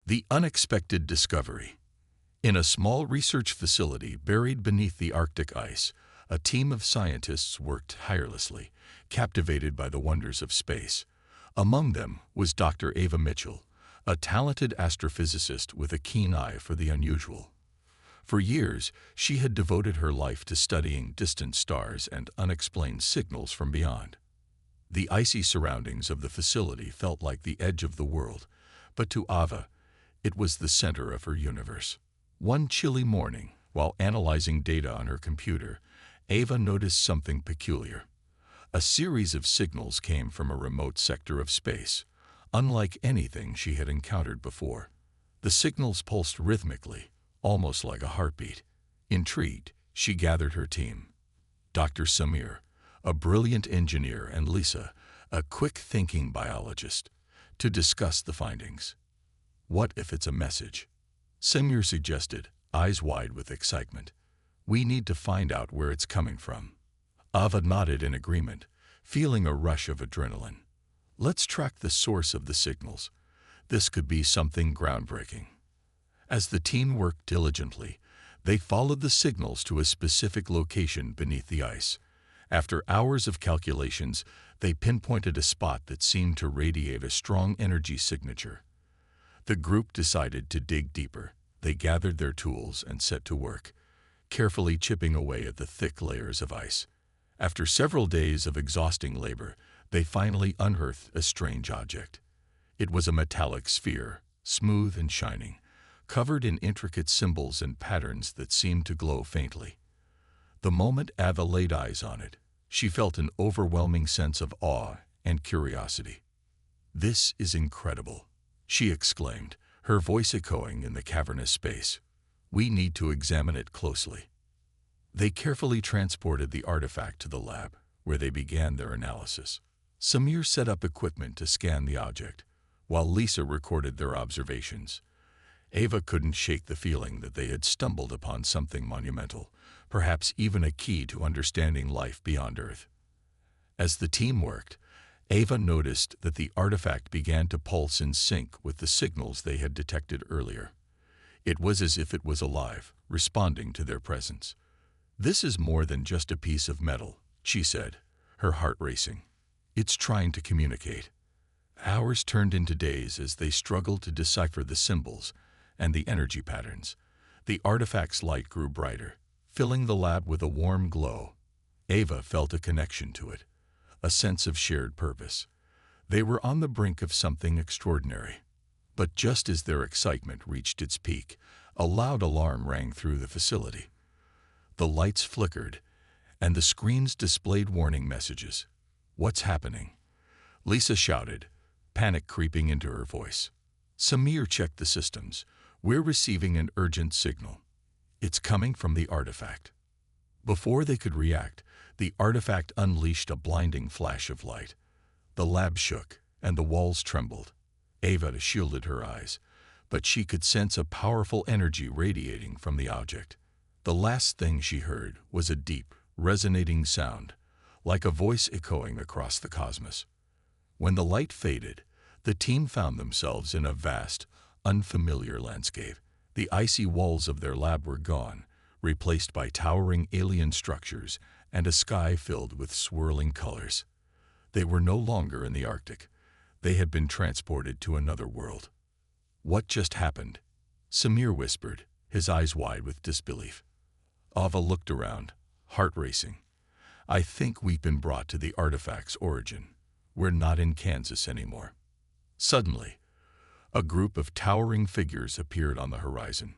The unexpected discovery. In a small research facility buried beneath the Arctic ice, a team of scientists worked tirelessly, captivated by the wonders of space. Among them was Dr. Ava Mitchell, a talented astrophysicist with a keen eye for the unusual. For years, she had devoted her life to studying distant stars and unexplained signals from beyond. The icy surroundings of the facility felt like the edge of the world, but to Ava, it was the center of her universe. One chilly morning, while analyzing data on her computer, Ava noticed something peculiar. A series of signals came from a remote sector of space, unlike anything she had encountered before. The signals pulsed rhythmically, almost like a heartbeat. Intrigued, she gathered her team. Dr. Samir, a brilliant engineer, and Lisa, a quick-thinking biologist, to discuss the findings. What if it's a message? Samir suggested, eyes wide with excitement. We need to find out where it's coming from. Ava nodded in agreement, feeling a rush of adrenaline. Let's track the source of the signals. This could be something groundbreaking. As the team worked diligently, they followed the signals to a specific location beneath the ice. After hours of calculations, they pinpointed a spot that seemed to radiate a strong energy signature. The group decided to dig deeper. They gathered their tools and set to work, carefully chipping away at the thick layers of ice. After several days of exhausting labor, they finally unearthed a strange object. It was a metallic sphere, smooth and shining, covered in intricate symbols and patterns that seemed to glow faintly. The moment Ava laid eyes on it, she felt an overwhelming sense of awe and curiosity. "This is incredible," she exclaimed, her voice echoing in the cavernous space. "We need to examine it closely." They carefully transported the artifact to the lab, where they began their analysis. Samir set up equipment to scan the object, while Lisa recorded their observations. Ava couldn't shake the feeling that they had stumbled upon something monumental, perhaps even a key to understanding life beyond Earth. As the team worked, Ava noticed that the artifact began to pulse in sync with the signals they had detected earlier. It was as if it was alive, responding to their presence. "This is more than just a piece of metal," she said, her heart racing. "It's trying to communicate." Hours turned into days as they struggled to decipher the symbols and the energy patterns. The artifact's light grew brighter, filling the lab with a warm glow. Ava felt a connection to it, a sense of shared purpose. They were on the brink of something extraordinary. But just as their excitement reached its peak, a loud alarm rang through the facility. The lights flickered, and the screens displayed warning messages. "What's happening?" Lisa shouted, panic creeping into her voice. Samir checked the systems. "We're receiving an urgent signal. It's coming from the artifact." Before they could react, the artifact unleashed a blinding flash of light. The lab shook, and the walls trembled. Ava shielded her eyes, but she could sense a powerful energy radiating from the object. The last thing she heard was a deep, resonating sound, like a voice echoing across the cosmos. When the light faded, the team found themselves in a vast, unfamiliar landscape. The icy walls of their lab were gone, replaced by towering alien structures and a sky filled with swirling colors. They were no longer in the Arctic. They had been transported to another world. "What just happened?" Samir whispered, his eyes wide with disbelief. Ava looked around, heart racing. "I think we've been brought to the artifact's origin. We're not in Kansas anymore." Suddenly, a group of towering figures appeared on the horizon.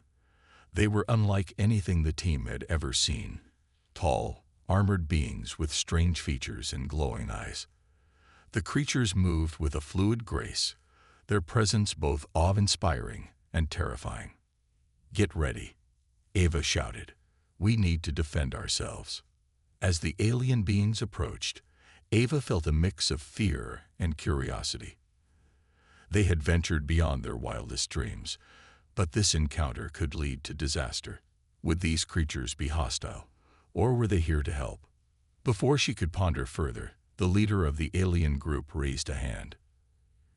They were unlike anything the team had ever seen. Tall, armored beings with strange features and glowing eyes. The creatures moved with a fluid grace, their presence both awe-inspiring and terrifying. "Get ready," Ava shouted. "We need to defend ourselves." As the alien beings approached, Ava felt a mix of fear and curiosity. They had ventured beyond their wildest dreams, but this encounter could lead to disaster. Would these creatures be hostile, or were they here to help? Before she could ponder further, the leader of the alien group raised a hand.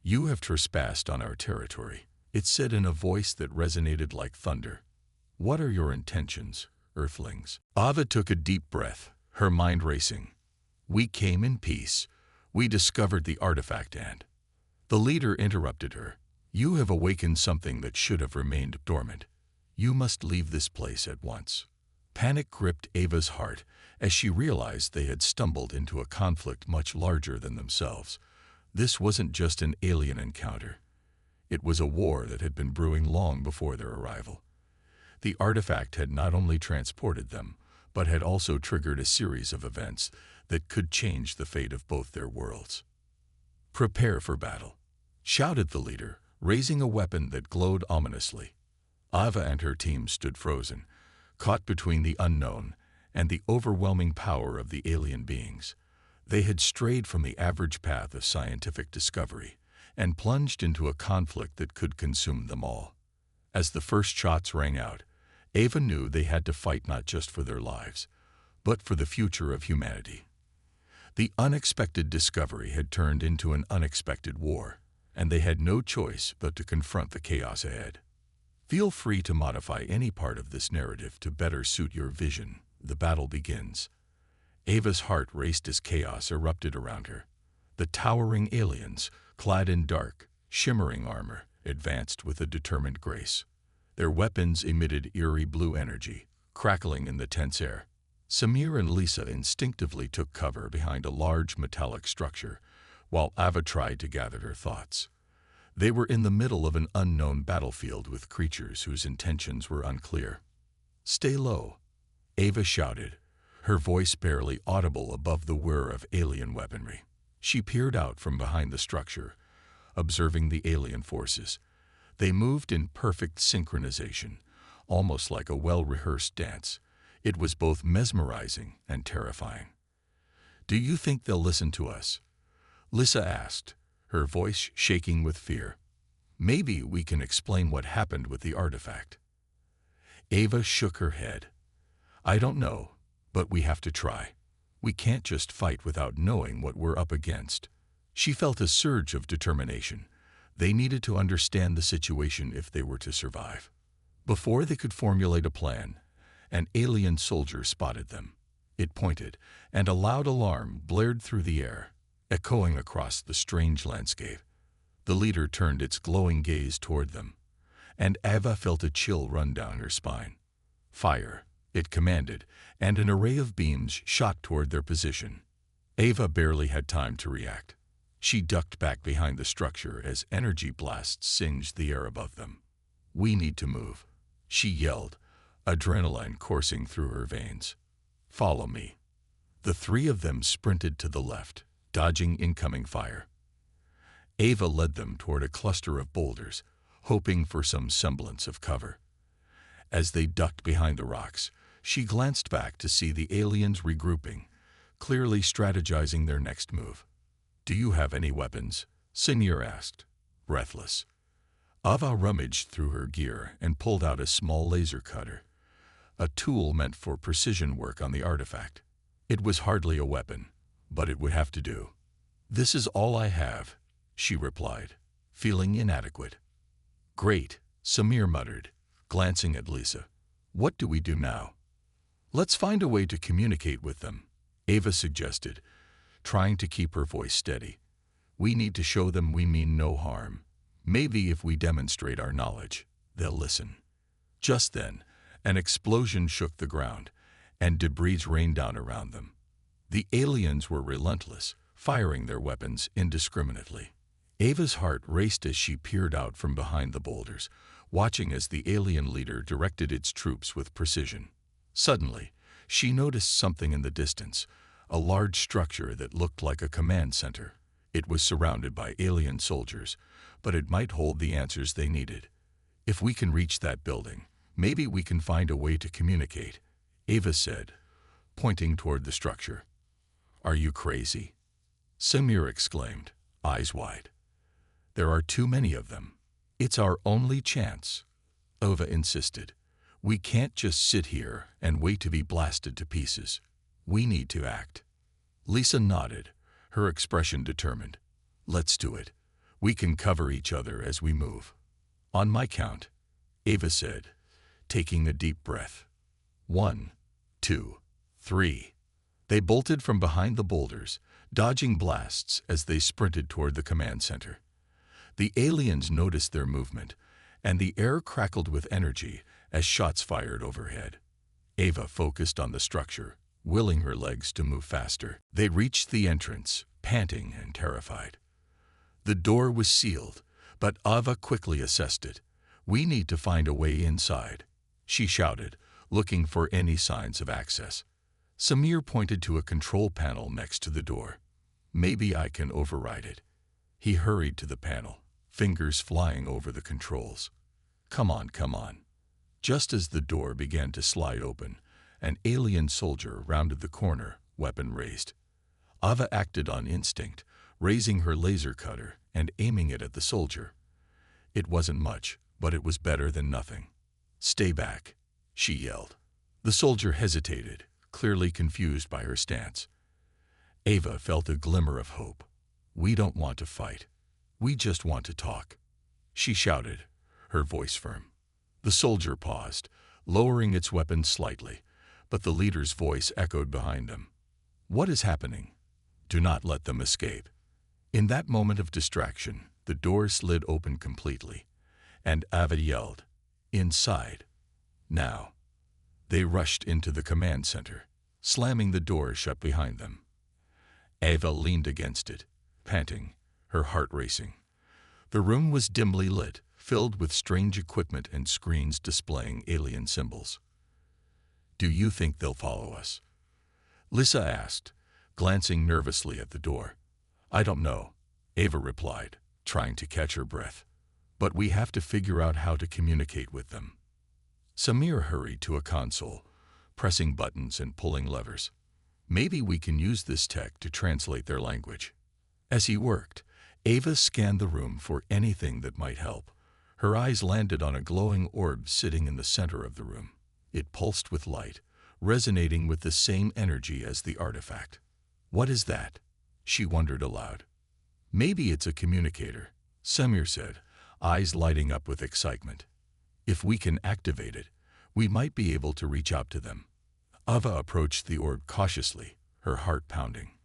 "You have trespassed on our territory," It said in a voice that resonated like thunder. "What are your intentions, Earthlings?" Ava took a deep breath, her mind racing. "We came in peace. We discovered the artifact and—" The leader interrupted her. "You have awakened something that should have remained dormant. You must leave this place at once." Panic gripped Ava's heart as she realized they had stumbled into a conflict much larger than themselves. This wasn't just an alien encounter. It was a war that had been brewing long before their arrival. The artifact had not only transported them, but had also triggered a series of events that could change the fate of both their worlds. "Prepare for battle," shouted the leader, raising a weapon that glowed ominously. Ava and her team stood frozen, caught between the unknown and the overwhelming power of the alien beings. They had strayed from the average path of scientific discovery and plunged into a conflict that could consume them all. As the first shots rang out, Ava knew they had to fight not just for their lives, but for the future of humanity. The unexpected discovery had turned into an unexpected war, and they had no choice but to confront the chaos ahead. Feel free to modify any part of this narrative to better suit your vision. The battle begins. Ava's heart raced as chaos erupted around her. The towering aliens, clad in dark, shimmering armor, advanced with a determined grace. Their weapons emitted eerie blue energy, crackling in the tense air. Samir and Lisa instinctively took cover behind a large metallic structure, while Ava tried to gather her thoughts. They were in the middle of an unknown battlefield with creatures whose intentions were unclear. "Stay low," Ava shouted, her voice barely audible above the whir of alien weaponry. She peered out from behind the structure, observing the alien forces. They moved in perfect synchronization, almost like a well-rehearsed dance. It was both mesmerizing and terrifying. "Do you think they'll listen to us?" Lisa asked, her voice shaking with fear. "Maybe we can explain what happened with the artifact." Ava shook her head. "I don't know, but we have to try. We can't just fight without knowing what we're up against." She felt a surge of determination. They needed to understand the situation if they were to survive. Before they could formulate a plan, an alien soldier spotted them. It pointed, and a loud alarm blared through the air, echoing across the strange landscape. The leader turned its glowing gaze toward them, and Ava felt a chill run down her spine. "Fire," it commanded, and an array of beams shot toward their position. Ava barely had time to react. She ducked back behind the structure as energy blasts singed the air above them. "We need to move," she yelled, adrenaline coursing through her veins. "Follow me." The three of them sprinted to the left, dodging incoming fire. Ava led them toward a cluster of boulders, hoping for some semblance of cover. As they ducked behind the rocks, she glanced back to see the aliens regrouping, clearly strategizing their next move. "Do you have any weapons?" Samir asked, breathless. Ava rummaged through her gear and pulled out a small laser cutter, a tool meant for precision work on the artifact. It was hardly a weapon, but it would have to do. "This is all I have," she replied, feeling inadequate. "Great," Samir muttered, glancing at Lisa. "What do we do now?" "Let's find a way to communicate with them," Ava suggested, trying to keep her voice steady. "We need to show them we mean no harm. Maybe if we demonstrate our knowledge, they'll listen." Just then, an explosion shook the ground, and debris rained down around them. The aliens were relentless, firing their weapons indiscriminately. Ava's heart raced as she peered out from behind the boulders, watching as the alien leader directed its troops with precision. Suddenly, she noticed something in the distance, a large structure that looked like a command center. It was surrounded by alien soldiers, but it might hold the answers they needed. "If we can reach that building, maybe we can find a way to communicate," Ava said, pointing toward the structure. "Are you crazy?" Samir exclaimed, eyes wide. "There are too many of them. It's our only chance," Ava insisted. "We can't just sit here and wait to be blasted to pieces. We need to act." Lisa nodded, her expression determined. "Let's do it. We can cover each other as we move." On my count, Ava said, taking a deep breath. 1, 2, 3. They bolted from behind the boulders, dodging blasts as they sprinted toward the command center. The aliens noticed their movement, and the air crackled with energy as shots fired overhead. Ava focused on the structure, willing her legs to move faster. They reached the entrance, panting and terrified. The door was sealed, but Ava quickly assessed it. "We need to find a way inside," she shouted, looking for any signs of access. Samir pointed to a control panel next to the door. "Maybe I can override it." He hurried to the panel, fingers flying over the controls. Come on. Just as the door began to slide open, an alien soldier rounded the corner, weapon raised. Ava acted on instinct, raising her laser cutter and aiming it at the soldier. It wasn't much, but it was better than nothing. "Stay back," she yelled. The soldier hesitated, clearly confused by her stance. Ava felt a glimmer of hope. "We don't want to fight. We just want to talk," she shouted, her voice firm. The soldier paused, lowering its weapon slightly, but the leader's voice echoed behind them. "What is happening? Do not let them escape." In that moment of distraction, the door slid open completely, and Ava yelled, "Inside! Now!" They rushed into the command center, slamming the door shut behind them. Ava leaned against it, panting, her heart racing. The room was dimly lit, filled with strange equipment and screens displaying alien symbols. "Do you think they'll follow us?" Lisa asked, glancing nervously at the door. "I don't know," Ava replied, trying to catch her breath. "But we have to figure out how to communicate with them." Samir hurried to a console, pressing buttons and pulling levers. "Maybe we can use this tech to translate their language." As he worked, Ava scanned the room for anything that might help. Her eyes landed on a glowing orb sitting in the center of the room. It pulsed with light, resonating with the same energy as the artifact. "What is that?" she wondered aloud. "Maybe it's a communicator," Samir said, eyes lighting up with excitement. "If we can activate it, we might be able to reach out to them." Ava approached the orb cautiously, her heart pounding.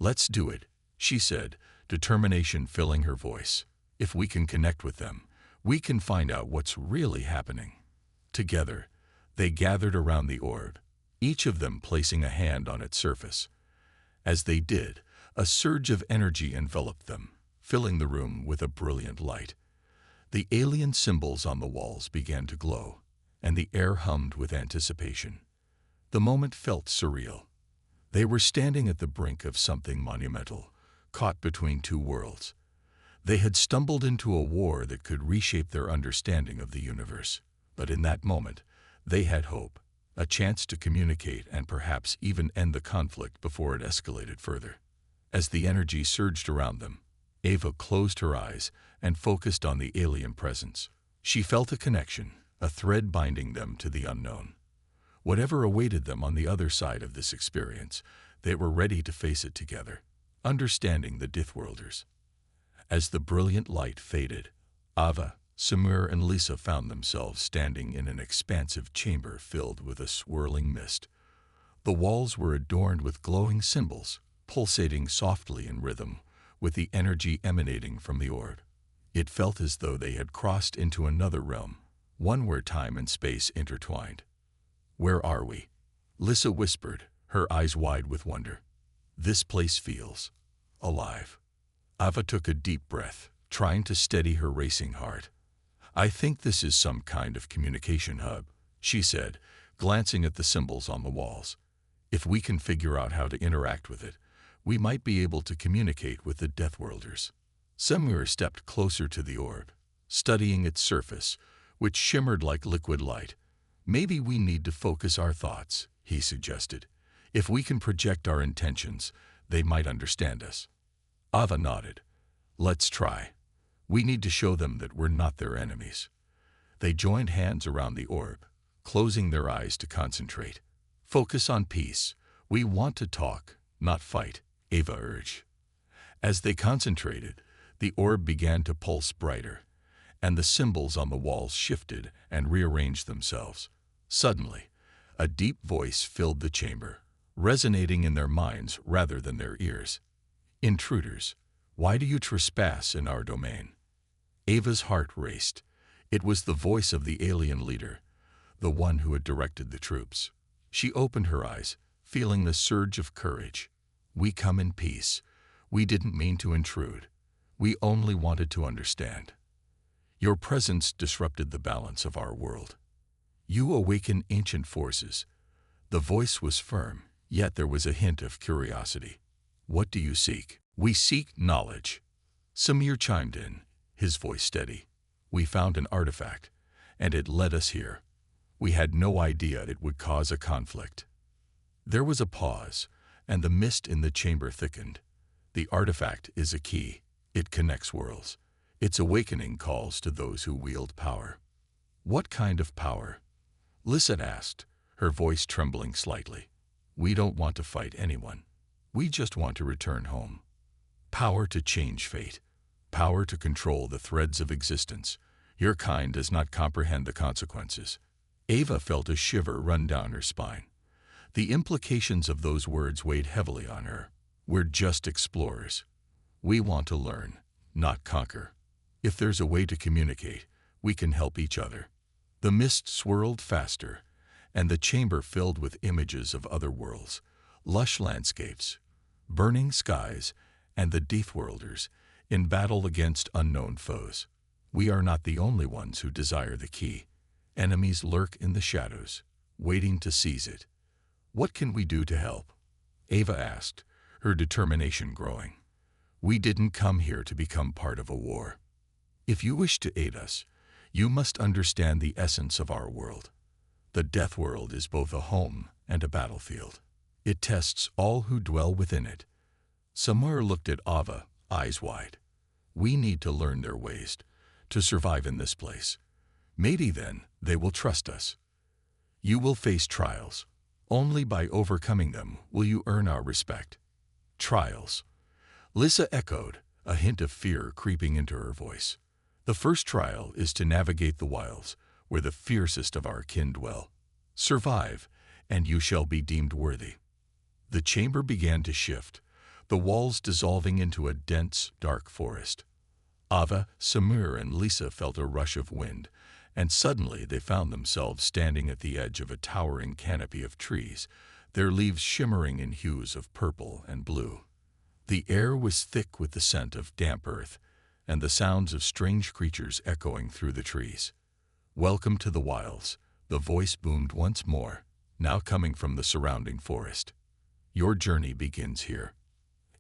"Let's do it," she said, determination filling her voice. "If we can connect with them, we can find out what's really happening." Together, they gathered around the orb, each of them placing a hand on its surface. As they did, a surge of energy enveloped them, filling the room with a brilliant light. The alien symbols on the walls began to glow, and the air hummed with anticipation. The moment felt surreal. They were standing at the brink of something monumental, caught between two worlds. They had stumbled into a war that could reshape their understanding of the universe. But in that moment, they had hope, a chance to communicate and perhaps even end the conflict before it escalated further. As the energy surged around them, Ava closed her eyes and focused on the alien presence. She felt a connection, a thread binding them to the unknown. Whatever awaited them on the other side of this experience, they were ready to face it together, understanding the Dithworlders. As the brilliant light faded, Ava, Samir, and Lisa found themselves standing in an expansive chamber filled with a swirling mist. The walls were adorned with glowing symbols, pulsating softly in rhythm, with the energy emanating from the orb. It felt as though they had crossed into another realm, one where time and space intertwined. "Where are we?" Lisa whispered, her eyes wide with wonder. "This place feels alive." Ava took a deep breath, trying to steady her racing heart. "I think this is some kind of communication hub," she said, glancing at the symbols on the walls. "If we can figure out how to interact with it, we might be able to communicate with the Dithworlders." Samir stepped closer to the orb, studying its surface, which shimmered like liquid light. "Maybe we need to focus our thoughts," he suggested. "If we can project our intentions, they might understand us." Ava nodded. "Let's try. We need to show them that we're not their enemies." They joined hands around the orb, closing their eyes to concentrate. "Focus on peace. We want to talk, not fight," Ava urged. As they concentrated, the orb began to pulse brighter, and the symbols on the walls shifted and rearranged themselves. Suddenly, a deep voice filled the chamber, resonating in their minds rather than their ears. "Intruders, why do you trespass in our domain?" Ava's heart raced. It was the voice of the alien leader, the one who had directed the troops. She opened her eyes, feeling the surge of courage. "We come in peace. We didn't mean to intrude. We only wanted to understand. Your presence disrupted the balance of our world. You awaken ancient forces." The voice was firm, yet there was a hint of curiosity. "What do you seek?" "We seek knowledge." Samir chimed in, his voice steady. "We found an artifact, and it led us here. We had no idea it would cause a conflict." There was a pause, and the mist in the chamber thickened. "The artifact is a key. It connects worlds. Its awakening calls to those who wield power." "What kind of power?" Lissa asked, her voice trembling slightly. "We don't want to fight anyone. We just want to return home. Power to change fate. Power to control the threads of existence. Your kind does not comprehend the consequences." Ava felt a shiver run down her spine. The implications of those words weighed heavily on her. "We're just explorers. We want to learn, not conquer. If there's a way to communicate, we can help each other." The mist swirled faster, and the chamber filled with images of other worlds, lush landscapes, burning skies, and the Deathworlders in battle against unknown foes. "We are not the only ones who desire the key. Enemies lurk in the shadows, waiting to seize it. What can we do to help?" Ava asked, her determination growing. "We didn't come here to become part of a war. If you wish to aid us, you must understand the essence of our world. The Death World is both a home and a battlefield. It tests all who dwell within it." Samir looked at Ava, eyes wide. "We need to learn their ways, to survive in this place. Maybe then they will trust us. You will face trials. Only by overcoming them will you earn our respect." "Trials?" Lissa echoed, a hint of fear creeping into her voice. "The first trial is to navigate the wilds, where the fiercest of our kin dwell. Survive, and you shall be deemed worthy." The chamber began to shift, the walls dissolving into a dense, dark forest. Ava, Samir, and Lisa felt a rush of wind, and suddenly they found themselves standing at the edge of a towering canopy of trees, their leaves shimmering in hues of purple and blue. The air was thick with the scent of damp earth, and the sounds of strange creatures echoing through the trees. "Welcome to the wilds," the voice boomed once more, now coming from the surrounding forest. "Your journey begins here."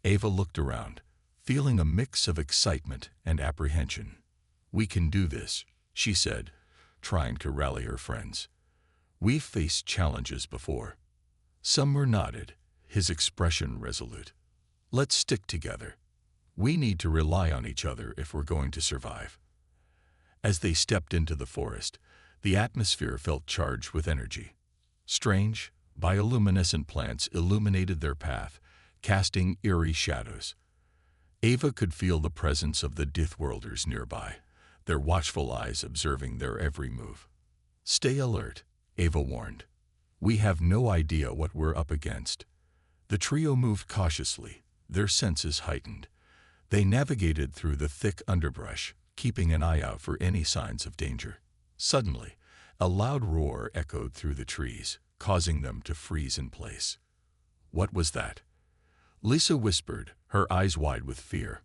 Ava looked around, feeling a mix of excitement and apprehension. "We can do this," she said, trying to rally her friends. "We've faced challenges before." Samir nodded, his expression resolute. "Let's stick together. We need to rely on each other if we're going to survive." As they stepped into the forest, the atmosphere felt charged with energy. Strange, bioluminescent plants illuminated their path, casting eerie shadows. Ava could feel the presence of the Deathworlders nearby, their watchful eyes observing their every move. "Stay alert," Ava warned. "We have no idea what we're up against." The trio moved cautiously, their senses heightened. They navigated through the thick underbrush, keeping an eye out for any signs of danger. Suddenly, a loud roar echoed through the trees, causing them to freeze in place. "What was that?" Lisa whispered, her eyes wide with fear.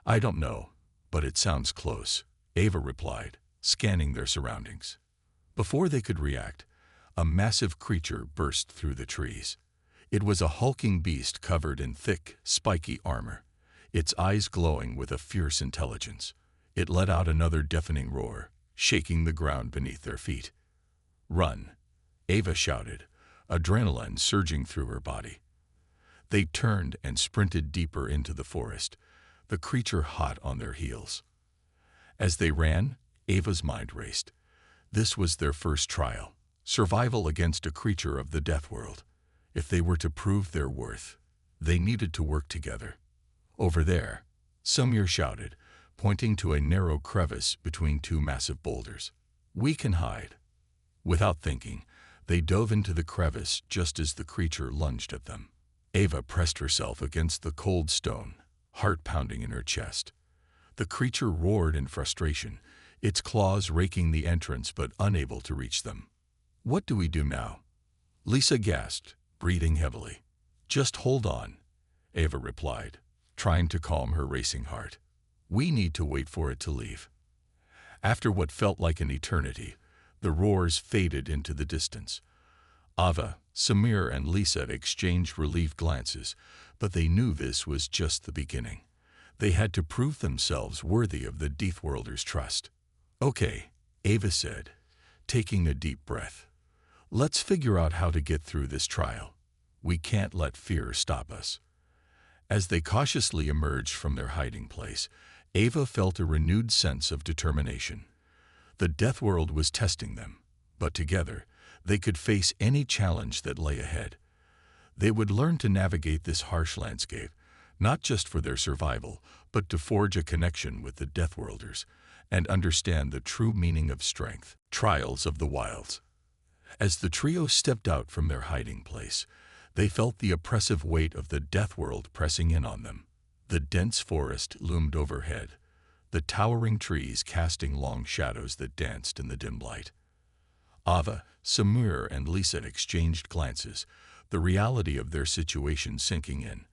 "I don't know, but it sounds close," Ava replied, scanning their surroundings. Before they could react, a massive creature burst through the trees. It was a hulking beast covered in thick, spiky armor, its eyes glowing with a fierce intelligence. It let out another deafening roar, shaking the ground beneath their feet. "Run!" Ava shouted, adrenaline surging through her body. They turned and sprinted deeper into the forest, the creature hot on their heels. As they ran, Ava's mind raced. This was their first trial, survival against a creature of the Death World. If they were to prove their worth, they needed to work together. "Over there," Samir shouted, pointing to a narrow crevice between two massive boulders. "We can hide." Without thinking, they dove into the crevice just as the creature lunged at them. Ava pressed herself against the cold stone, heart pounding in her chest. The creature roared in frustration, its claws raking the entrance but unable to reach them. "What do we do now?" Lisa gasped, breathing heavily. "Just hold on," Ava replied, trying to calm her racing heart. "We need to wait for it to leave." After what felt like an eternity, the roars faded into the distance. Ava, Samir, and Lisa exchanged relieved glances, but they knew this was just the beginning. They had to prove themselves worthy of the Deathworlders' trust. "Okay," Ava said, taking a deep breath. "Let's figure out how to get through this trial. We can't let fear stop us." As they cautiously emerged from their hiding place, Ava felt a renewed sense of determination. The Deathworld was testing them, but together, they could face any challenge that lay ahead. They would learn to navigate this harsh landscape, not just for their survival, but to forge a connection with the Deathworlders and understand the true meaning of strength. Trials of the Wilds. As the trio stepped out from their hiding place, they felt the oppressive weight of the Deathworld pressing in on them. The dense forest loomed overhead, the towering trees casting long shadows that danced in the dim light. Ava, Samir, and Lisa exchanged glances, the reality of their situation sinking in.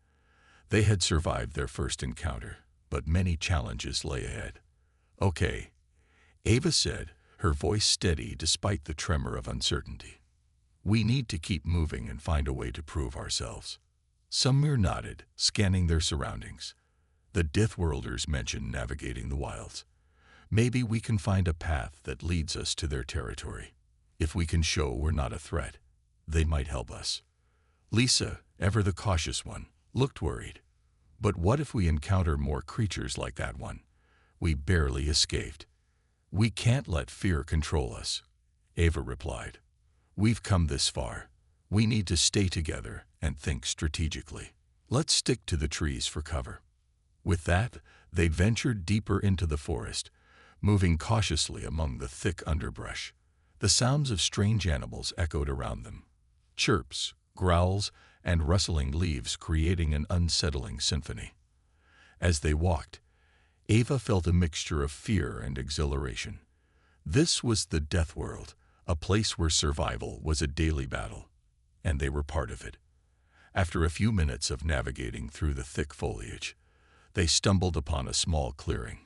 They had survived their first encounter, but many challenges lay ahead. "Okay," Ava said, her voice steady despite the tremor of uncertainty. "We need to keep moving and find a way to prove ourselves." Samir nodded, scanning their surroundings. The Deathworlders mentioned navigating the wilds. "Maybe we can find a path that leads us to their territory. If we can show we're not a threat, they might help us." Lisa, ever the cautious one, looked worried. "But what if we encounter more creatures like that one? We barely escaped." "We can't let fear control us," Ava replied. "We've come this far. We need to stay together and think strategically. Let's stick to the trees for cover." With that, they ventured deeper into the forest, moving cautiously among the thick underbrush. The sounds of strange animals echoed around them. Chirps, growls, and rustling leaves creating an unsettling symphony. As they walked, Ava felt a mixture of fear and exhilaration. This was the Deathworld, a place where survival was a daily battle, and they were part of it. After a few minutes of navigating through the thick foliage, they stumbled upon a small clearing.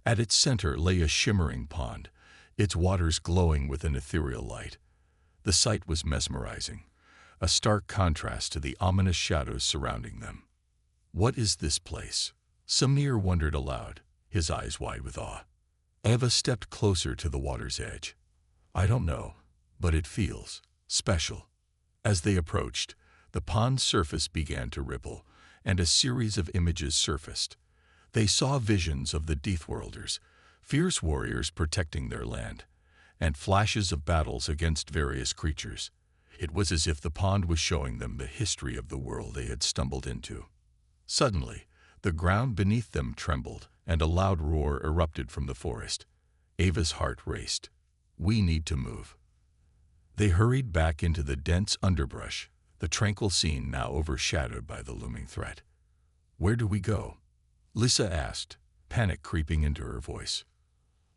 At its center lay a shimmering pond, its waters glowing with an ethereal light. The sight was mesmerizing, a stark contrast to the ominous shadows surrounding them. "What is this place?" Samir wondered aloud, his eyes wide with awe. Ava stepped closer to the water's edge. "I don't know, but it feels special." As they approached, the pond's surface began to ripple, and a series of images surfaced. They saw visions of the Deathworlders, fierce warriors protecting their land, and flashes of battles against various creatures. It was as if the pond was showing them the history of the world they had stumbled into. Suddenly, the ground beneath them trembled, and a loud roar erupted from the forest. Ava's heart raced. "We need to move." They hurried back into the dense underbrush, the tranquil scene now overshadowed by the looming threat. "Where do we go?" Lisa asked, panic creeping into her voice.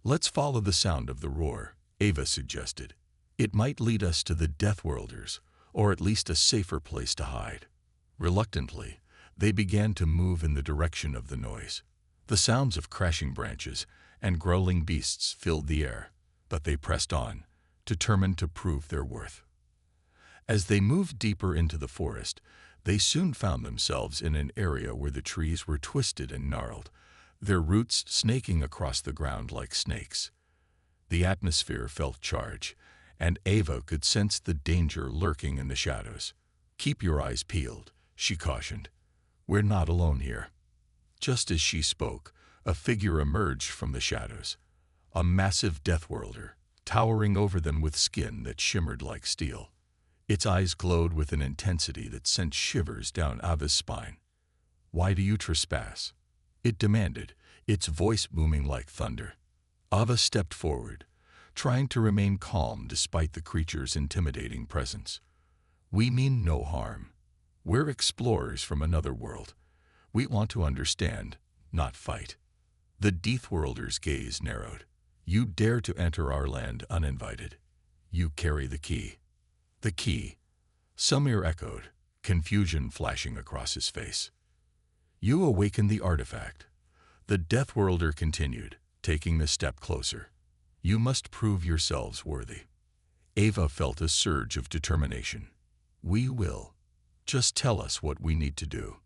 "Let's follow the sound of the roar," Ava suggested. "It might lead us to the Deathworlders, or at least a safer place to hide." Reluctantly, they began to move in the direction of the noise. The sounds of crashing branches and growling beasts filled the air, but they pressed on, determined to prove their worth. As they moved deeper into the forest, they soon found themselves in an area where the trees were twisted and gnarled, their roots snaking across the ground like snakes. The atmosphere felt charged, and Ava could sense the danger lurking in the shadows. "Keep your eyes peeled," she cautioned. "We're not alone here." Just as she spoke, a figure emerged from the shadows, a massive Deathworlder, towering over them with skin that shimmered like steel. Its eyes glowed with an intensity that sent shivers down Ava's spine. "Why do you trespass?" it demanded, its voice booming like thunder. Ava stepped forward, trying to remain calm despite the creature's intimidating presence. "We mean no harm. We're explorers from another world. We want to understand, not fight." The Deathworlder's gaze narrowed. "You dare to enter our land uninvited. You carry the key." "The key?" Samir echoed, confusion flashing across his face. "You awakened the artifact." The Deathworlder continued, taking a step closer. "You must prove yourselves worthy." Ava felt a surge of determination. "We will. Just tell us what we need to do."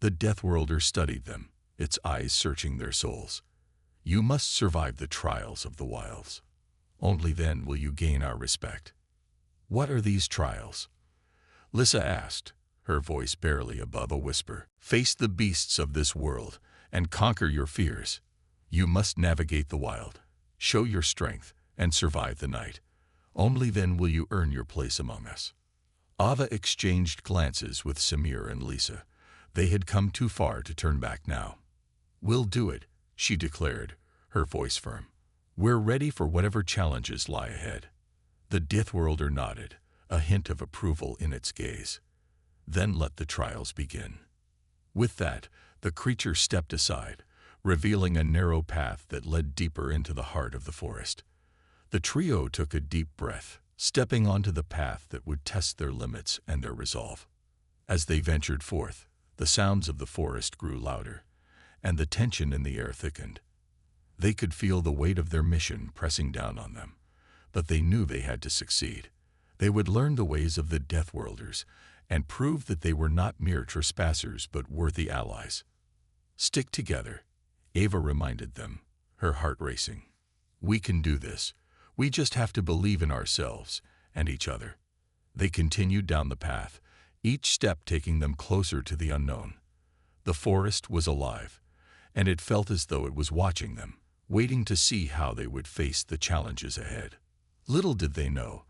The Deathworlder studied them, its eyes searching their souls. "You must survive the trials of the wilds. Only then will you gain our respect." "What are these trials?" Lissa asked, her voice barely above a whisper. "Face the beasts of this world and conquer your fears. You must navigate the wild, show your strength, and survive the night. Only then will you earn your place among us." Ava exchanged glances with Samir and Lisa. They had come too far to turn back now. "We'll do it," she declared, her voice firm. "We're ready for whatever challenges lie ahead." The Deathworlder nodded, a hint of approval in its gaze. "Then let the trials begin." With that, the creature stepped aside, revealing a narrow path that led deeper into the heart of the forest. The trio took a deep breath, stepping onto the path that would test their limits and their resolve. As they ventured forth, the sounds of the forest grew louder, and the tension in the air thickened. They could feel the weight of their mission pressing down on them, but they knew they had to succeed. They would learn the ways of the Deathworlders and prove that they were not mere trespassers but worthy allies. "Stick together," Ava reminded them, her heart racing. "We can do this. We just have to believe in ourselves and each other." They continued down the path, each step taking them closer to the unknown. The forest was alive, and it felt as though it was watching them, waiting to see how they would face the challenges ahead. Little did they know,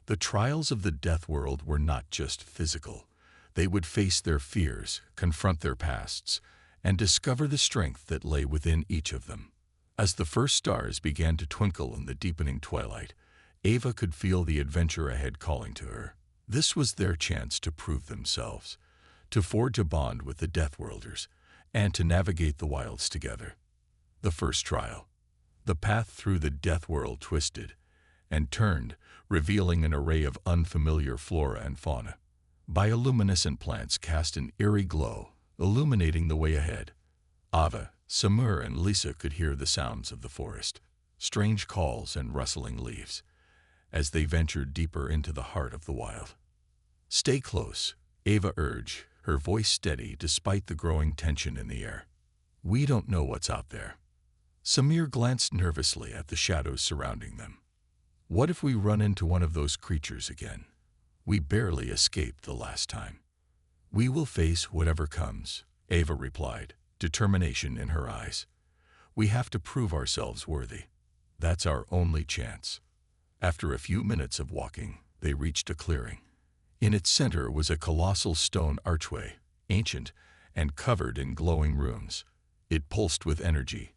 the trials of the Deathworld were not just physical. They would face their fears, confront their pasts, and discover the strength that lay within each of them. As the first stars began to twinkle in the deepening twilight, Ava could feel the adventure ahead calling to her. This was their chance to prove themselves, to forge a bond with the Deathworlders, and to navigate the wilds together. The first trial. The path through the Deathworld twisted and turned, revealing an array of unfamiliar flora and fauna. Bioluminescent plants cast an eerie glow, illuminating the way ahead. Ava, Samir, and Lisa could hear the sounds of the forest, strange calls and rustling leaves, as they ventured deeper into the heart of the wild. "Stay close," Ava urged, her voice steady despite the growing tension in the air. "We don't know what's out there." Samir glanced nervously at the shadows surrounding them. "What if we run into one of those creatures again? We barely escaped the last time." "We will face whatever comes," Ava replied, determination in her eyes. "We have to prove ourselves worthy. That's our only chance." After a few minutes of walking, they reached a clearing. In its center was a colossal stone archway, ancient and covered in glowing runes. It pulsed with energy,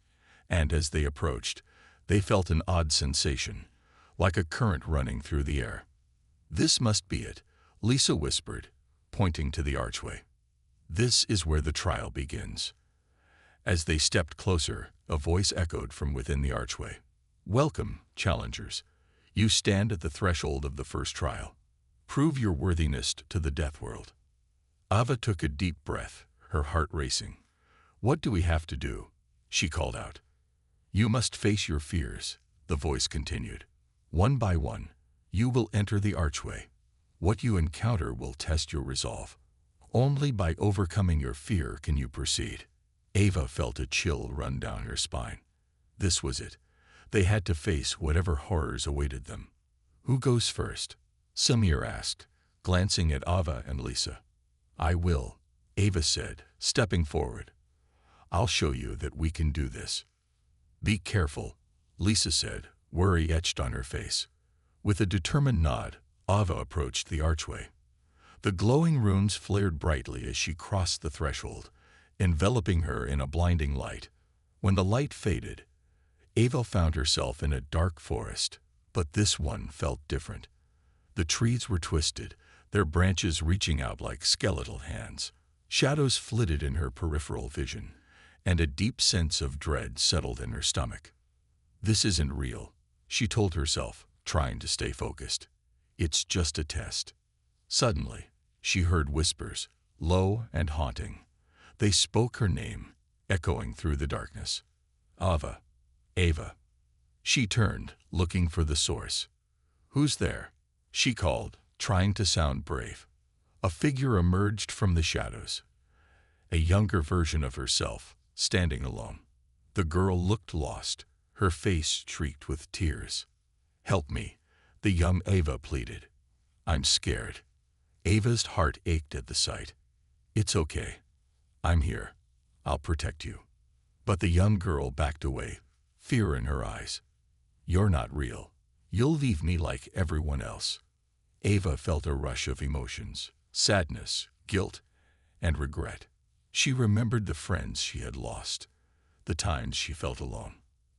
and as they approached, they felt an odd sensation, like a current running through the air. "This must be it," Lisa whispered, pointing to the archway. "This is where the trial begins." As they stepped closer, a voice echoed from within the archway. "Welcome, challengers. You stand at the threshold of the first trial. Prove your worthiness to the Deathworld." Ava took a deep breath, her heart racing. "What do we have to do?" she called out. "You must face your fears," the voice continued. "One by one, you will enter the archway. What you encounter will test your resolve. Only by overcoming your fear can you proceed." Ava felt a chill run down her spine. This was it. They had to face whatever horrors awaited them. "Who goes first?" Samir asked, glancing at Ava and Lisa. "I will," Ava said, stepping forward. "I'll show you that we can do this." "Be careful," Lisa said, worry etched on her face. With a determined nod, Ava approached the archway. The glowing runes flared brightly as she crossed the threshold, enveloping her in a blinding light. When the light faded, Ava found herself in a dark forest, but this one felt different. The trees were twisted, their branches reaching out like skeletal hands. Shadows flitted in her peripheral vision, and a deep sense of dread settled in her stomach. This isn't real, she told herself, trying to stay focused. It's just a test. Suddenly, she heard whispers, low and haunting. They spoke her name, echoing through the darkness. Ava. Ava. She turned, looking for the source. "Who's there?" she called, trying to sound brave. A figure emerged from the shadows. A younger version of herself, standing alone. The girl looked lost, her face streaked with tears. "Help me," the young Ava pleaded. "I'm scared." Ava's heart ached at the sight. "It's okay. I'm here. I'll protect you." But the young girl backed away, fear in her eyes. "You're not real. You'll leave me like everyone else." Ava felt a rush of emotions, sadness, guilt, and regret. She remembered the friends she had lost, the times she felt alone.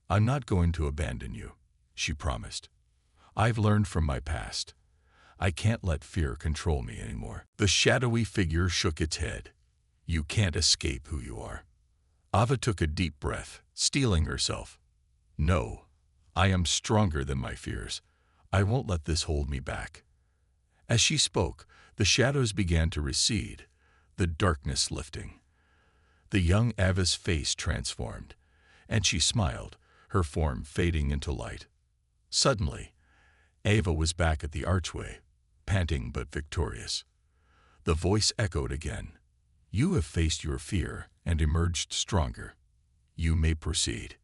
"I'm not going to abandon you," she promised. "I've learned from my past. I can't let fear control me anymore." The shadowy figure shook its head. "You can't escape who you are." Ava took a deep breath, steeling herself. "No, I am stronger than my fears. I won't let this hold me back." As she spoke, the shadows began to recede, the darkness lifting. The young Ava's face transformed, and she smiled, her form fading into light. Suddenly, Ava was back at the archway, panting but victorious. The voice echoed again. "You have faced your fear and emerged stronger. You may proceed."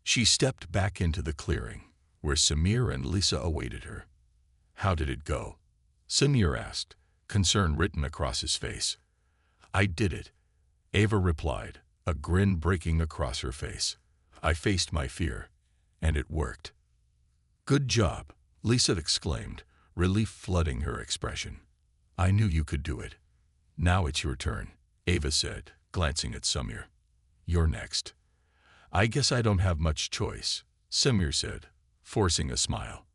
She stepped back into the clearing, where Samir and Lisa awaited her. "How did it go?" Samir asked, concern written across his face. "I did it," Ava replied, a grin breaking across her face. "I faced my fear, and it worked." "Good job," Lisa exclaimed, relief flooding her expression. "I knew you could do it." "Now it's your turn," Ava said, glancing at Samir. "You're next." "I guess I don't have much choice," Samir said, forcing a smile.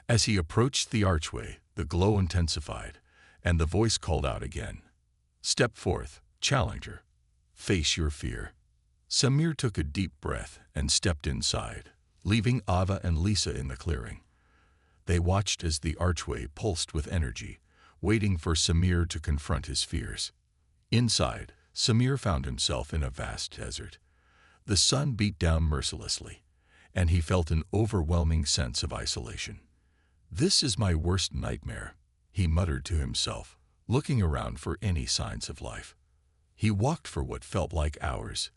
As he approached the archway, the glow intensified, and the voice called out again. "Step forth, challenger. Face your fear." Samir took a deep breath and stepped inside, leaving Ava and Lisa in the clearing. They watched as the archway pulsed with energy, waiting for Samir to confront his fears. Inside, Samir found himself in a vast desert. The sun beat down mercilessly, and he felt an overwhelming sense of isolation. "This is my worst nightmare," he muttered to himself, looking around for any signs of life. He walked for what felt like hours,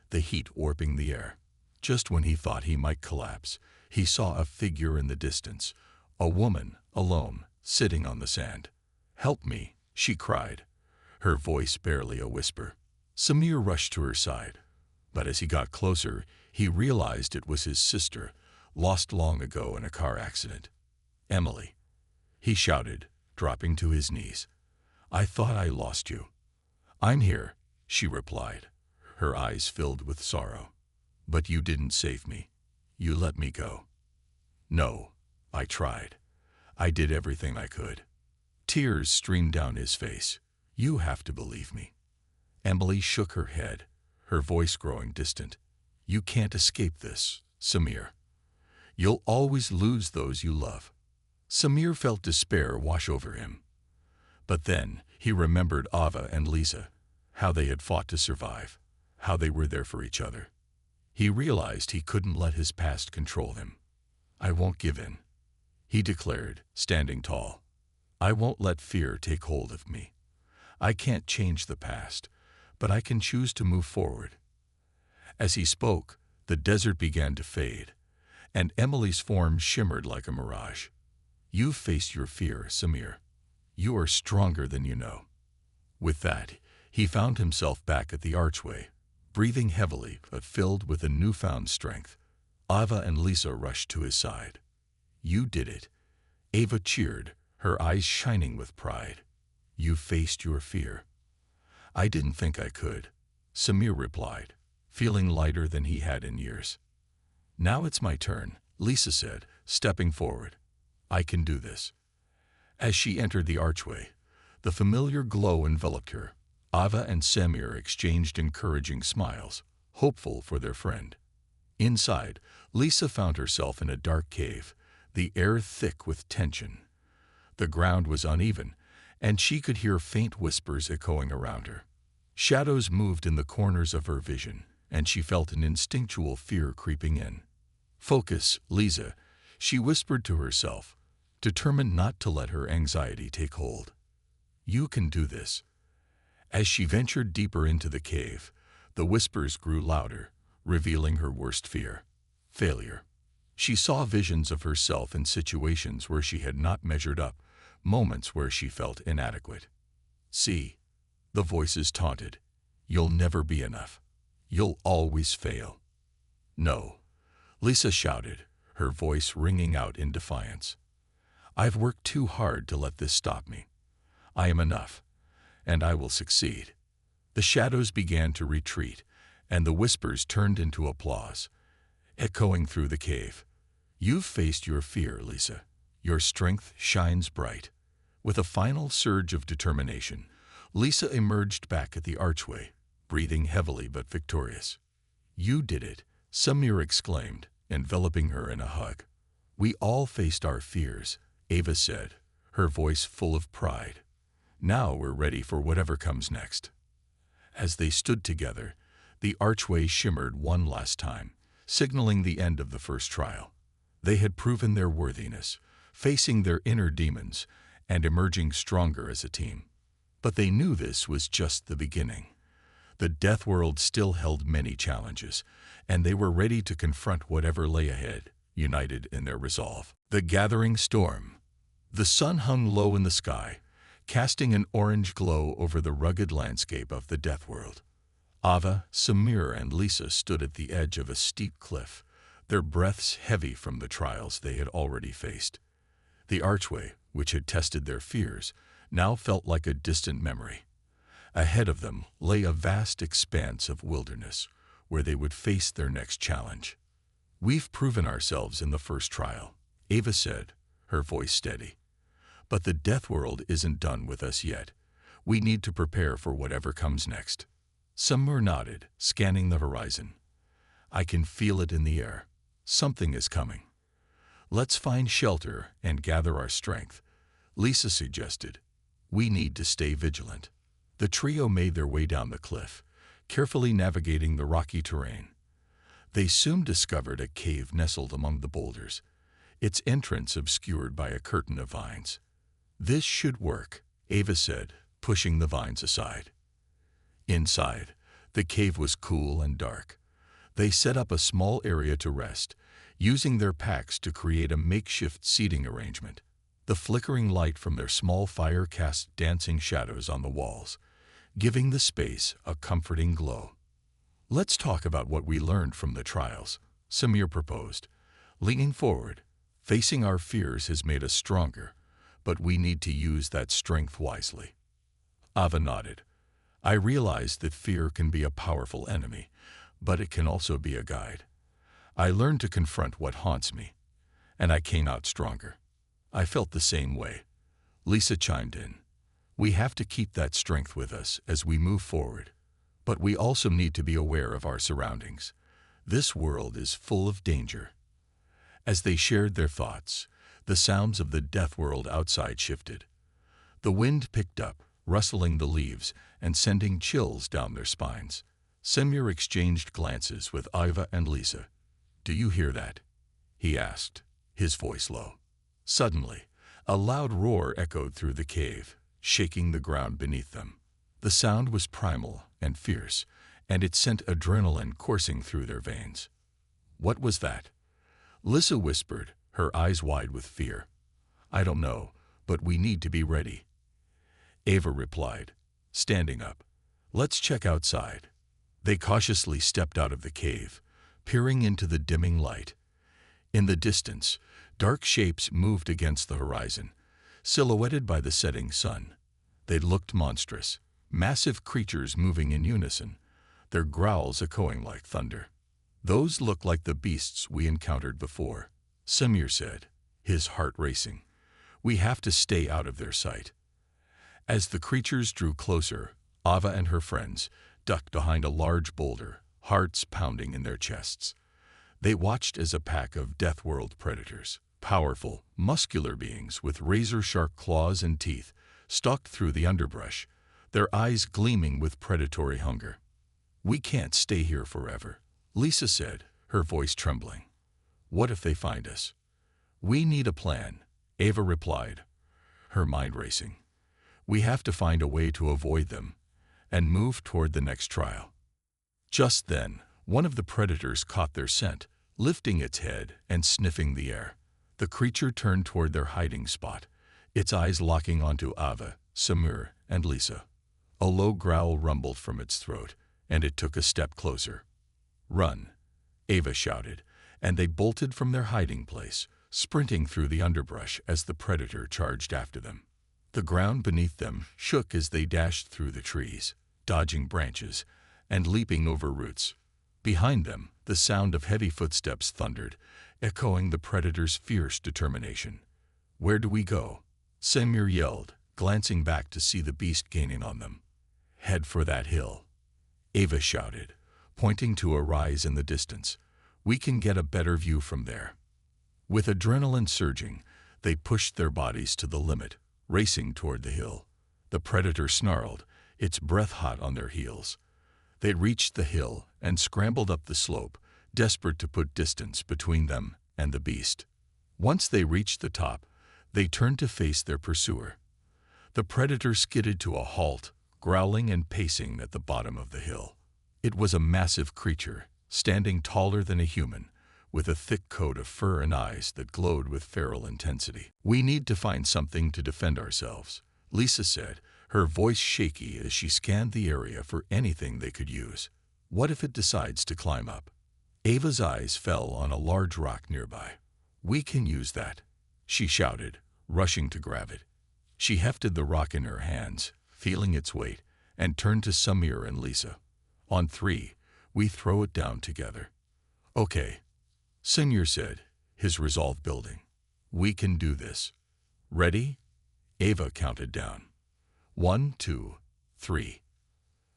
the heat warping the air. Just when he thought he might collapse, he saw a figure in the distance, a woman, alone, sitting on the sand. "Help me," she cried, her voice barely a whisper. Samir rushed to her side, but as he got closer, he realized it was his sister, lost long ago in a car accident. "Emily," he shouted, dropping to his knees. "I thought I lost you." "I'm here," she replied, her eyes filled with sorrow. "But you didn't save me. You let me go." "No, I tried. I did everything I could." Tears streamed down his face. "You have to believe me." Emily shook her head, her voice growing distant. "You can't escape this, Samir. You'll always lose those you love." Samir felt despair wash over him. But then he remembered Ava and Lisa, how they had fought to survive, how they were there for each other. He realized he couldn't let his past control him. "I won't give in," he declared, standing tall. "I won't let fear take hold of me. I can't change the past, but I can choose to move forward." As he spoke, the desert began to fade, and Emily's form shimmered like a mirage. "You've faced your fear, Samir. You are stronger than you know." With that, he found himself back at the archway, breathing heavily but filled with a newfound strength. Ava and Lisa rushed to his side. "You did it," Ava cheered, her eyes shining with pride. "You faced your fear." "I didn't think I could," Samir replied, feeling lighter than he had in years. Now it's my turn, Lisa said, stepping forward. I can do this. As she entered the archway, the familiar glow enveloped her. Ava and Samir exchanged encouraging smiles, hopeful for their friend. Inside, Lisa found herself in a dark cave, the air thick with tension. The ground was uneven, and she could hear faint whispers echoing around her. Shadows moved in the corners of her vision, and she felt an instinctual fear creeping in. Focus, Lisa, she whispered to herself, determined not to let her anxiety take hold. You can do this. As she ventured deeper into the cave, the whispers grew louder, revealing her worst fear: failure. She saw visions of herself in situations where she had not measured up, moments where she felt inadequate. See, the voices taunted. You'll never be enough. You'll always fail. No, Lisa shouted, her voice ringing out in defiance. I've worked too hard to let this stop me. I am enough, and I will succeed. The shadows began to retreat, and the whispers turned into applause, echoing through the cave. You've faced your fear, Lisa. Your strength shines bright. With a final surge of determination, Lisa emerged back at the archway, breathing heavily but victorious. You did it, Samir exclaimed, enveloping her in a hug. We all faced our fears, Ava said, her voice full of pride. Now we're ready for whatever comes next. As they stood together, the archway shimmered one last time, signaling the end of the first trial. They had proven their worthiness, facing their inner demons, and emerging stronger as a team. But they knew this was just the beginning. The death world still held many challenges, and they were ready to confront whatever lay ahead, united in their resolve. The gathering storm. The sun hung low in the sky, casting an orange glow over the rugged landscape of the death world. Ava, Samir, and Lisa stood at the edge of a steep cliff, their breaths heavy from the trials they had already faced. The archway, which had tested their fears, now felt like a distant memory. Ahead of them lay a vast expanse of wilderness, where they would face their next challenge. We've proven ourselves in the first trial, Ava said, her voice steady. But the death world isn't done with us yet. We need to prepare for whatever comes next. Samir nodded, scanning the horizon. I can feel it in the air. Something is coming. Let's find shelter and gather our strength, Lisa suggested. We need to stay vigilant. The trio made their way down the cliff, carefully navigating the rocky terrain. They soon discovered a cave nestled among the boulders, its entrance obscured by a curtain of vines. This should work, Ava said, pushing the vines aside. Inside, the cave was cool and dark. They set up a small area to rest, using their packs to create a makeshift seating arrangement. The flickering light from their small fire cast dancing shadows on the walls, giving the space a comforting glow. Let's talk about what we learned from the trials, Samir proposed, leaning forward. Facing our fears has made us stronger, but we need to use that strength wisely. Ava nodded. I realized that fear can be a powerful enemy, but it can also be a guide. I learned to confront what haunts me, and I came out stronger. I felt the same way. Lisa chimed in. We have to keep that strength with us as we move forward, but we also need to be aware of our surroundings. This world is full of danger. As they shared their thoughts, the sounds of the death world outside shifted. The wind picked up, rustling the leaves and sending chills down their spines. Samir exchanged glances with Ava and Lisa. Do you hear that? He asked, his voice low. Suddenly, a loud roar echoed through the cave, shaking the ground beneath them. The sound was primal and fierce, and it sent adrenaline coursing through their veins. What was that? Lisa whispered, her eyes wide with fear. I don't know, but we need to be ready. Ava replied, standing up. Let's check outside. They cautiously stepped out of the cave, peering into the dimming light. In the distance, dark shapes moved against the horizon, silhouetted by the setting sun. They looked monstrous, massive creatures moving in unison, their growls echoing like thunder. "Those look like the beasts we encountered before," Samir said, his heart racing. "We have to stay out of their sight." As the creatures drew closer, Ava and her friends ducked behind a large boulder, hearts pounding in their chests. They watched as a pack of Deathworld predators, powerful, muscular beings with razor-sharp claws and teeth, stalked through the underbrush, their eyes gleaming with predatory hunger. "We can't stay here forever," Lisa said, her voice trembling. "What if they find us?" "We need a plan," Ava replied, her mind racing. "We have to find a way to avoid them and move toward the next trial." Just then, one of the predators caught their scent, lifting its head and sniffing the air. The creature turned toward their hiding spot, its eyes locking onto Ava, Samir, and Lisa. A low growl rumbled from its throat, and it took a step closer. "Run," Ava shouted, and they bolted from their hiding place, sprinting through the underbrush as the predator charged after them. The ground beneath them shook as they dashed through the trees, dodging branches and leaping over roots. Behind them, the sound of heavy footsteps thundered, echoing the predator's fierce determination. "Where do we go?" Samir yelled, glancing back to see the beast gaining on them. "Head for that hill," Ava shouted, pointing to a rise in the distance. "We can get a better view from there." With adrenaline surging, they pushed their bodies to the limit, racing toward the hill. The predator snarled, its breath hot on their heels. They reached the hill and scrambled up the slope, desperate to put distance between them and the beast. Once they reached the top, they turned to face their pursuer. The predator skidded to a halt, growling and pacing at the bottom of the hill. It was a massive creature, standing taller than a human, with a thick coat of fur and eyes that glowed with feral intensity. "We need to find something to defend ourselves," Lisa said, her voice shaky as she scanned the area for anything they could use. "What if it decides to climb up?" Ava's eyes fell on a large rock nearby. "We can use that," she shouted, rushing to grab it. She hefted the rock in her hands, feeling its weight, and turned to Samir and Lisa. "On 3, we throw it down together." "Okay," Samir said, his resolve building. "We can do this." "Ready?" Ava counted down. 1, 2, 3.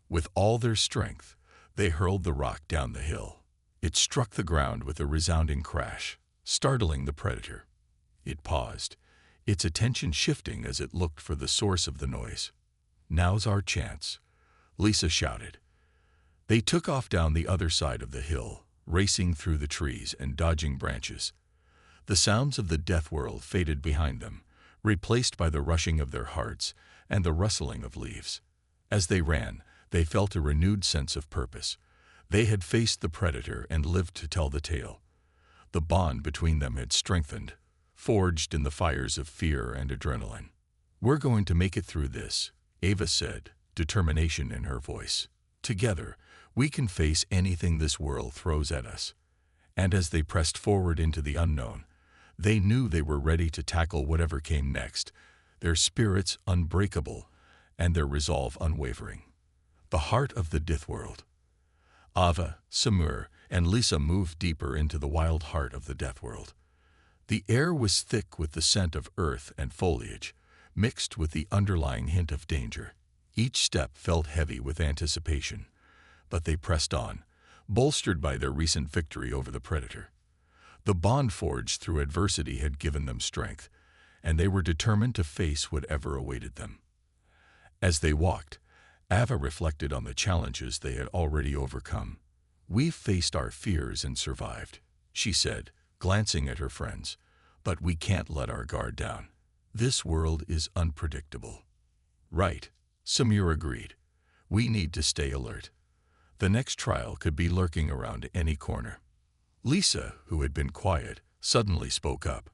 With all their strength, they hurled the rock down the hill. It struck the ground with a resounding crash, startling the predator. It paused, its attention shifting as it looked for the source of the noise. "Now's our chance," Lisa shouted. They took off down the other side of the hill, racing through the trees and dodging branches. The sounds of the death world faded behind them, replaced by the rushing of their hearts and the rustling of leaves. As they ran, they felt a renewed sense of purpose. They had faced the predator and lived to tell the tale. The bond between them had strengthened, forged in the fires of fear and adrenaline. "We're going to make it through this," Ava said, determination in her voice. "Together, we can face anything this world throws at us." And as they pressed forward into the unknown, they knew they were ready to tackle whatever came next, their spirits unbreakable and their resolve unwavering. The heart of the Death World. Ava, Samir, and Lisa moved deeper into the wild heart of the Death World. The air was thick with the scent of earth and foliage, mixed with the underlying hint of danger. Each step felt heavy with anticipation, but they pressed on, bolstered by their recent victory over the predator. The bond forged through adversity had given them strength, and they were determined to face whatever awaited them. As they walked, Ava reflected on the challenges they had already overcome. "We've faced our fears and survived," she said, glancing at her friends, "but we can't let our guard down. This world is unpredictable." "Right," Samir agreed. "We need to stay alert. The next trial could be lurking around any corner." Lisa, who had been quiet, suddenly spoke up.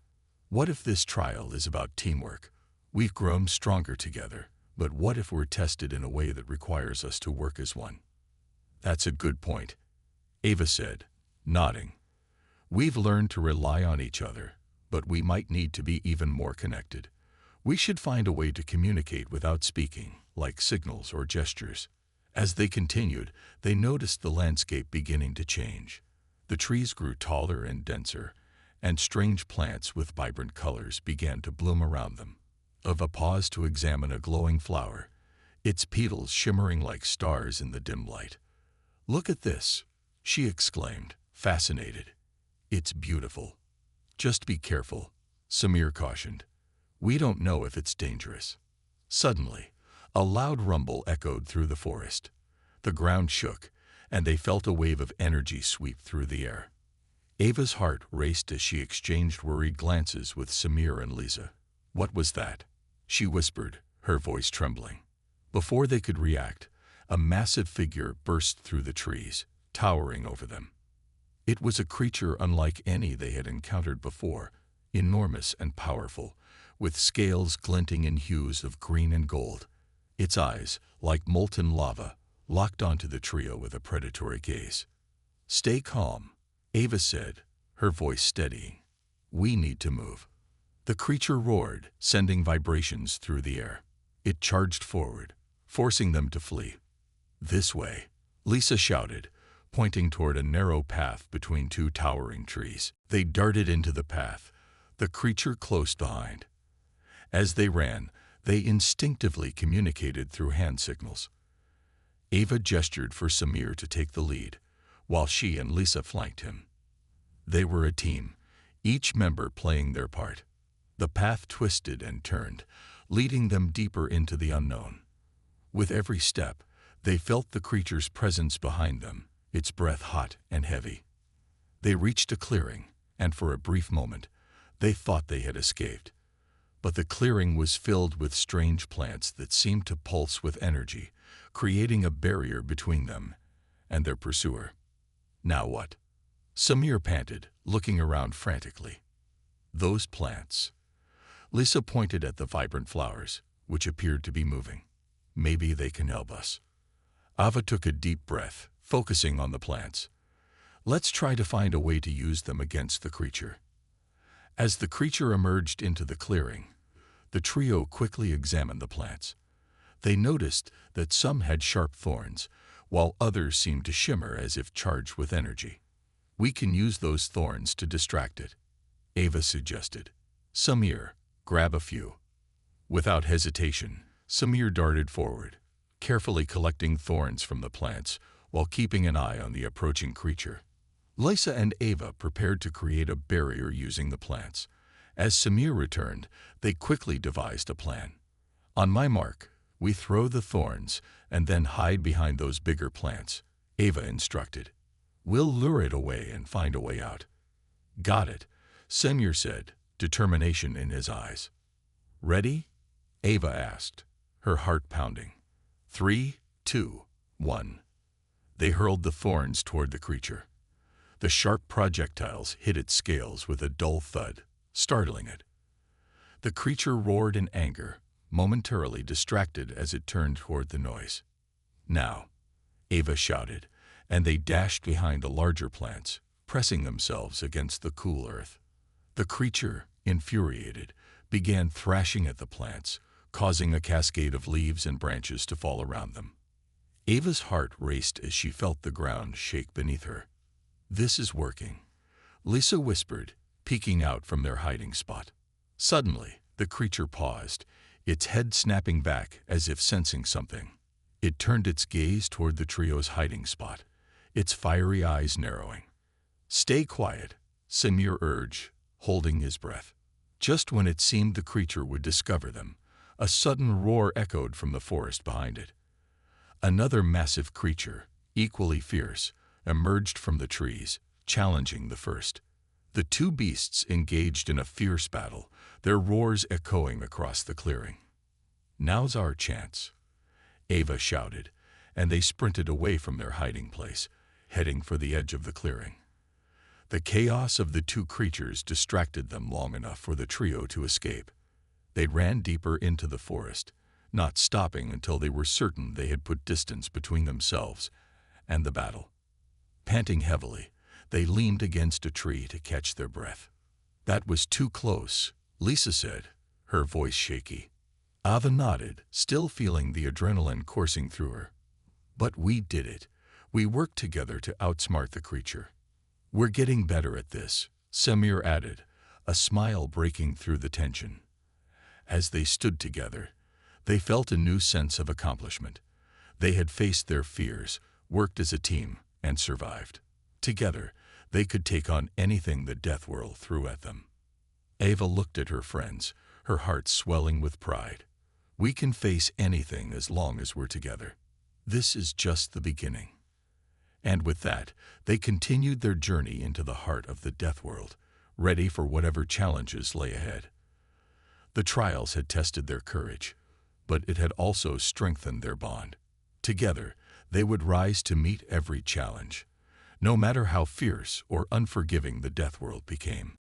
"What if this trial is about teamwork? We've grown stronger together, but what if we're tested in a way that requires us to work as one?" "That's a good point," Ava said, nodding. "We've learned to rely on each other, but we might need to be even more connected. We should find a way to communicate without speaking, like signals or gestures." As they continued, they noticed the landscape beginning to change. The trees grew taller and denser, and strange plants with vibrant colors began to bloom around them. Ava paused to examine a glowing flower, its petals shimmering like stars in the dim light. "Look at this," she exclaimed, fascinated. "It's beautiful." "Just be careful," Samir cautioned. "We don't know if it's dangerous." Suddenly, a loud rumble echoed through the forest. The ground shook, and they felt a wave of energy sweep through the air. Ava's heart raced as she exchanged worried glances with Samir and Lisa. "What was that?" she whispered, her voice trembling. Before they could react, a massive figure burst through the trees, towering over them. It was a creature unlike any they had encountered before, enormous and powerful, with scales glinting in hues of green and gold. Its eyes, like molten lava, locked onto the trio with a predatory gaze. "Stay calm," Ava said, her voice steadying. "We need to move." The creature roared, sending vibrations through the air. It charged forward, forcing them to flee. "This way," Lisa shouted, pointing toward a narrow path between two towering trees. They darted into the path, the creature close behind. As they ran, they instinctively communicated through hand signals. Ava gestured for Samir to take the lead, while she and Lisa flanked him. They were a team, each member playing their part. The path twisted and turned, leading them deeper into the unknown. With every step, they felt the creature's presence behind them, its breath hot and heavy. They reached a clearing, and for a brief moment, they thought they had escaped. But the clearing was filled with strange plants that seemed to pulse with energy, creating a barrier between them and their pursuer. "Now what?" Samir panted, looking around frantically. "Those plants." Lisa pointed at the vibrant flowers, which appeared to be moving. "Maybe they can help us." Ava took a deep breath, focusing on the plants. "Let's try to find a way to use them against the creature." As the creature emerged into the clearing, the trio quickly examined the plants. They noticed that some had sharp thorns, while others seemed to shimmer as if charged with energy. "We can use those thorns to distract it," Ava suggested. "Samir, grab a few." Without hesitation, Samir darted forward, carefully collecting thorns from the plants while keeping an eye on the approaching creature. Lisa and Ava prepared to create a barrier using the plants. As Samir returned, they quickly devised a plan. "On my mark, we throw the thorns and then hide behind those bigger plants," Ava instructed. "We'll lure it away and find a way out." "Got it," Samir said, determination in his eyes. "Ready?" Ava asked, her heart pounding. 3, 2, 1. They hurled the thorns toward the creature. The sharp projectiles hit its scales with a dull thud, startling it. The creature roared in anger, momentarily distracted as it turned toward the noise. "Now," Ava shouted, and they dashed behind the larger plants, pressing themselves against the cool earth. The creature, infuriated, began thrashing at the plants, causing a cascade of leaves and branches to fall around them. Ava's heart raced as she felt the ground shake beneath her. "This is working," Lisa whispered, peeking out from their hiding spot. Suddenly, the creature paused, its head snapping back as if sensing something. It turned its gaze toward the trio's hiding spot, its fiery eyes narrowing. "Stay quiet," Samir urged, holding his breath. Just when it seemed the creature would discover them, a sudden roar echoed from the forest behind it. Another massive creature, equally fierce, emerged from the trees, challenging the first. The two beasts engaged in a fierce battle, their roars echoing across the clearing. "Now's our chance," Ava shouted, and they sprinted away from their hiding place, heading for the edge of the clearing. The chaos of the two creatures distracted them long enough for the trio to escape. They ran deeper into the forest, not stopping until they were certain they had put distance between themselves and the battle. Panting heavily, they leaned against a tree to catch their breath. "That was too close," Lisa said, her voice shaky. Ava nodded, still feeling the adrenaline coursing through her. But we did it. We worked together to outsmart the creature. We're getting better at this, Samir added, a smile breaking through the tension. As they stood together, they felt a new sense of accomplishment. They had faced their fears, worked as a team, and survived. Together, they could take on anything the death world threw at them. Ava looked at her friends, her heart swelling with pride. We can face anything as long as we're together. This is just the beginning. And with that, they continued their journey into the heart of the death world, ready for whatever challenges lay ahead. The trials had tested their courage, but it had also strengthened their bond. Together, they would rise to meet every challenge, no matter how fierce or unforgiving the death world became.